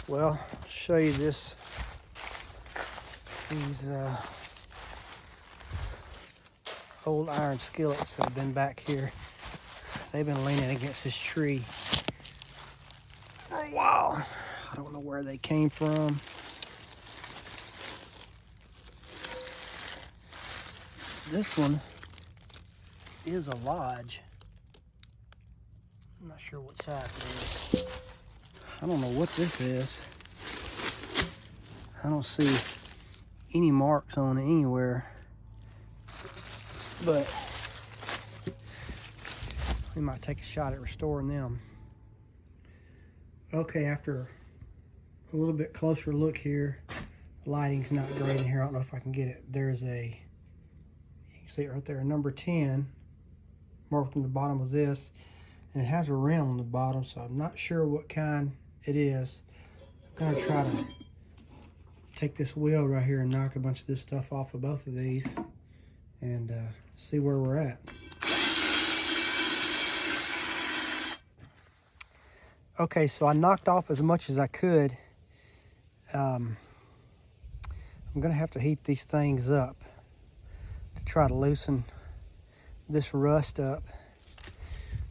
Well, I'll show you these old iron skillets that have been back here. They've been leaning against this tree for a while. I don't know where they came from. This one is a lodge. I'm not sure what size it is. I don't know what this is. I don't see any marks on it anywhere. But we might take a shot at restoring them. Okay, after a little bit closer look here, the lighting's not great in here. I don't know if I can get it. There's a, you can see it right there, a number 10 marked on the bottom of this, and it has a rim on the bottom, so I'm not sure what kind it is. I'm gonna try to take this wheel right here and knock a bunch of this stuff off of both of these and see where we're at. Okay, so I knocked off as much as I could. I'm gonna have to heat these things up to try to loosen this rust up.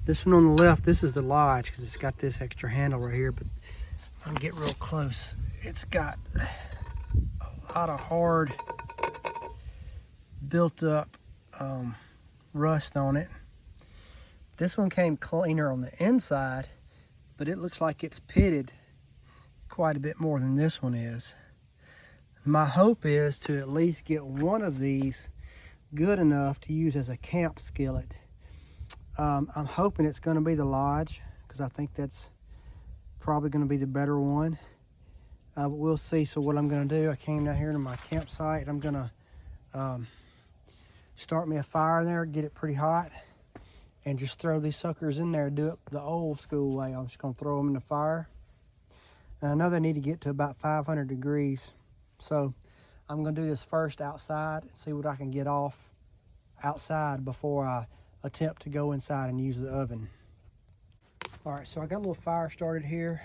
This one on the left, this is the lodge because it's got this extra handle right here, but if I can get real close, it's got a lot of hard built up rust on it. This one came cleaner on the inside, but it looks like it's pitted quite a bit more than this one is. My hope is to at least get one of these good enough to use as a camp skillet. I'm hoping it's going to be the lodge because I think that's probably going to be the better one. But we'll see. So what I'm going to do, I came down here to my campsite. I'm going to start me a fire in there, get it pretty hot, and just throw these suckers in there, do it the old school way. I'm just going to throw them in the fire. And I know they need to get to about 500 degrees. So I'm going to do this first outside and see what I can get off outside before I attempt to go inside and use the oven. All right, so I got a little fire started here.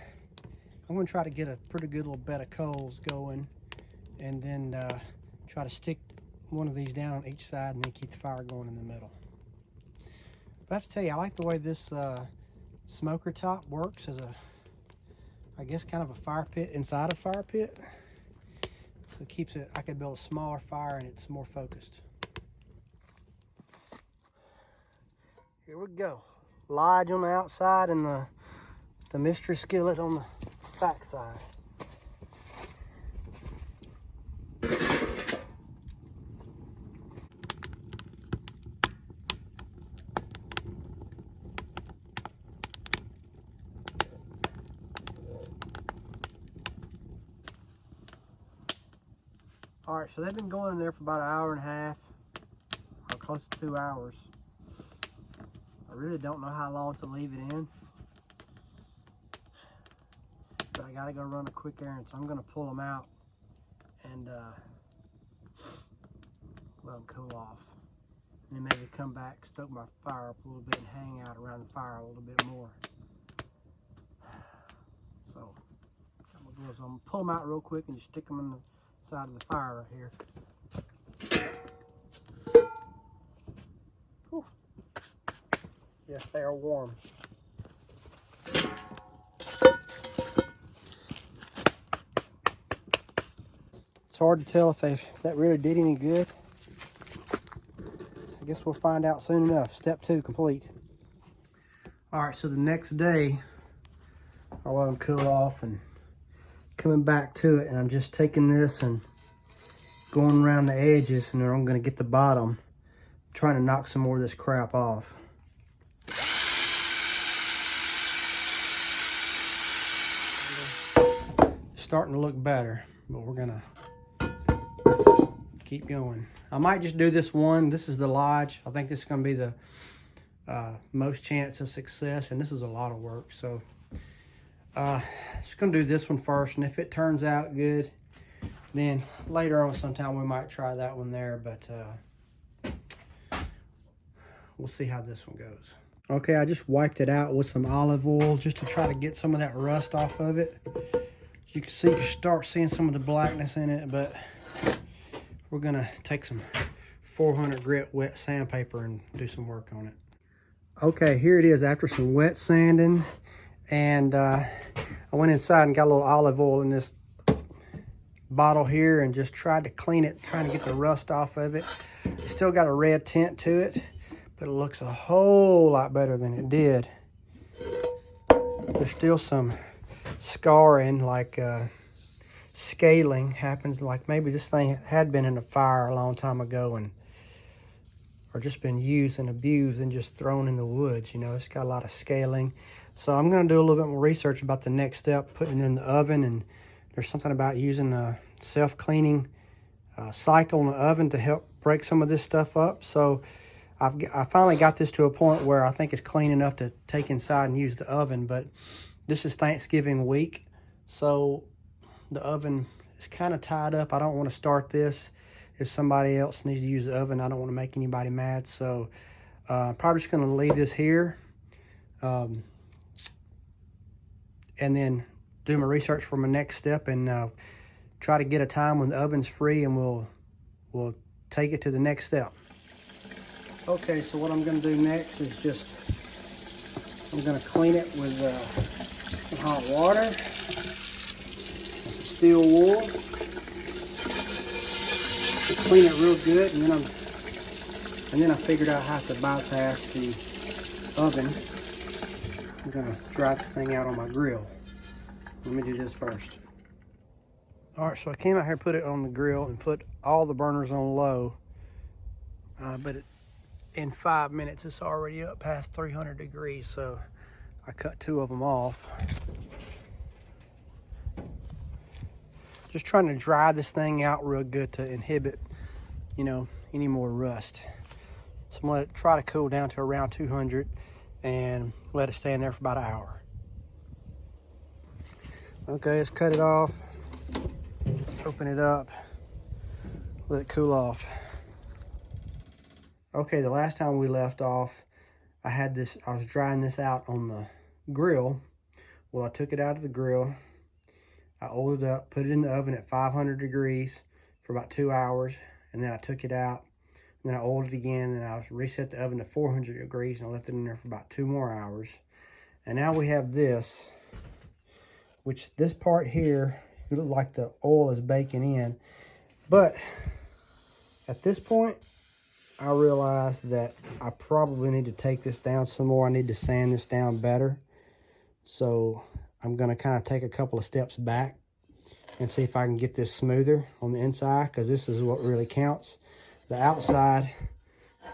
I'm going to try to get a pretty good little bed of coals going and then try to stick one of these down on each side and then keep the fire going in the middle. But I have to tell you, I like the way this smoker top works as a, I guess, kind of a fire pit inside a fire pit. So it keeps it, I could build a smaller fire and it's more focused. Here we go. Lodge on the outside and the mystery skillet on the back side. All right, so they've been going in there for about an hour and a half, or close to 2 hours. I really don't know how long to leave it in, but I gotta go run a quick errand, so I'm gonna pull them out and let them cool off. And then maybe come back, stoke my fire up a little bit and hang out around the fire a little bit more. So I'm gonna pull them out real quick and just stick them in the side of the fire right here. Whew. Yes, they are warm. It's hard to tell if that really did any good. I guess we'll find out soon enough. Step 2 complete. All right, so the next day, I'll let them cool off and coming back to it, and I'm just taking this and going around the edges, and then I'm going to get the bottom, trying to knock some more of this crap off. It's starting to look better, but we're going to keep going. I might just do this one. This is the lodge. I think this is going to be the most chance of success, and this is a lot of work, so just gonna do this one first, and if it turns out good, then later on sometime we might try that one there, but we'll see how this one goes. Okay, I just wiped it out with some olive oil just to try to get some of that rust off of it. You can see, you start seeing some of the blackness in it, but we're gonna take some 400 grit wet sandpaper and do some work on it. Okay, here it is after some wet sanding, and I went inside and got a little olive oil in this bottle here and just tried to clean it, trying to get the rust off of it. It's still got a red tint to it, but it looks a whole lot better than it did. There's still some scarring, like scaling happens, like maybe this thing had been in a fire a long time ago and or just been used and abused and just thrown in the woods. You know, it's got a lot of scaling. So I'm going to do a little bit more research about the next step, putting it in the oven. And there's something about using a self-cleaning cycle in the oven to help break some of this stuff up. So I finally got this to a point where I think it's clean enough to take inside and use the oven. But this is Thanksgiving week, so the oven is kind of tied up. I don't want to start this if somebody else needs to use the oven. I don't want to make anybody mad, so I'm probably just going to leave this here and then do my research for my next step and try to get a time when the oven's free, and we'll take it to the next step. Okay, so what I'm going to do next is I'm going to clean it with some hot water and some steel wool. Clean it real good, and then I figured out how to bypass the oven. I'm gonna dry this thing out on my grill. Let me do this first. All right, so I came out here, put it on the grill, and put all the burners on low. But in 5 minutes, it's already up past 300 degrees, so I cut 2 of them off. Just trying to dry this thing out real good to inhibit, you know, any more rust. So I'm gonna let it try to cool down to around 200 and let it stay in there for about an hour. Okay, let's cut it off, open it up, let it cool off. Okay, the last time we left off, I was drying this out on the grill. Well, I took it out of the grill, I oiled it up, put it in the oven at 500 degrees for about 2 hours, and then I took it out, and then I oiled it again, and then I reset the oven to 400 degrees, and I left it in there for about 2 more hours. And now we have this, which this part here, it looks like the oil is baking in. But at this point, I realized that I probably need to take this down some more. I need to sand this down better. So I'm gonna kind of take a couple of steps back and see if I can get this smoother on the inside, because this is what really counts. The outside,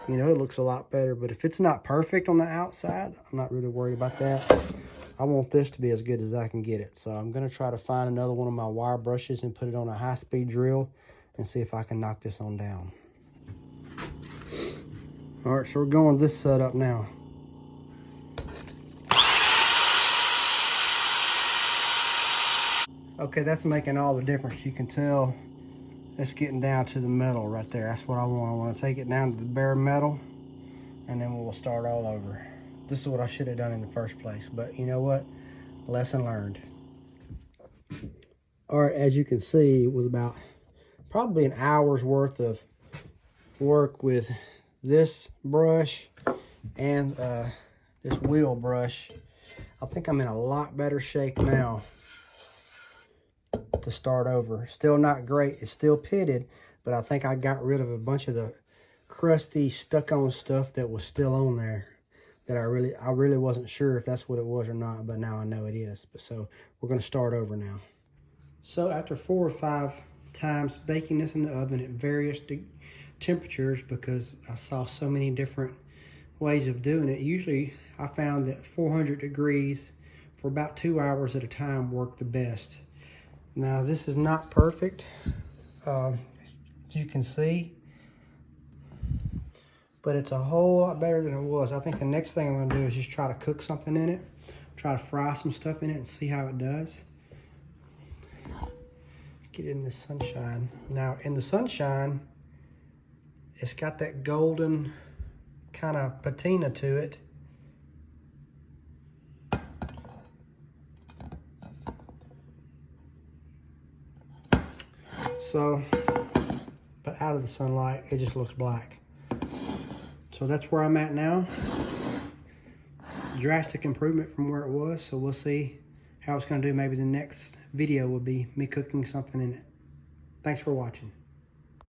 you know, it looks a lot better, but if it's not perfect on the outside, I'm not really worried about that. I want this to be as good as I can get it. So I'm gonna try to find another one of my wire brushes and put it on a high-speed drill and see if I can knock this on down. All right, so we're going with this setup now. Okay, that's making all the difference. You can tell it's getting down to the metal right there. That's what I want. I want to take it down to the bare metal, and then we'll start all over. This is what I should have done in the first place, but you know what? Lesson learned. All right, as you can see, with about probably an hour's worth of work with this brush and this wheel brush, I think I'm in a lot better shape now to start over. Still not great, it's still pitted, but I think I got rid of a bunch of the crusty stuck-on stuff that was still on there that I really wasn't sure if that's what it was or not, but now I know it is. But so we're going to start over now. So after 4 or 5 times baking this in the oven at various temperatures, because I saw so many different ways of doing it, usually I found that 400 degrees for about 2 hours at a time worked the best. Now this is not perfect, as you can see, but it's a whole lot better than it was. I think the next thing I'm gonna do is just try to cook something in it, try to fry some stuff in it and see how it does. Get it in the sunshine. Now in the sunshine, it's got that golden kind of patina to it. So, but out of the sunlight, it just looks black. So that's where I'm at now. Drastic improvement from where it was, so we'll see how it's gonna do. Maybe the next video will be me cooking something in it. Thanks for watching.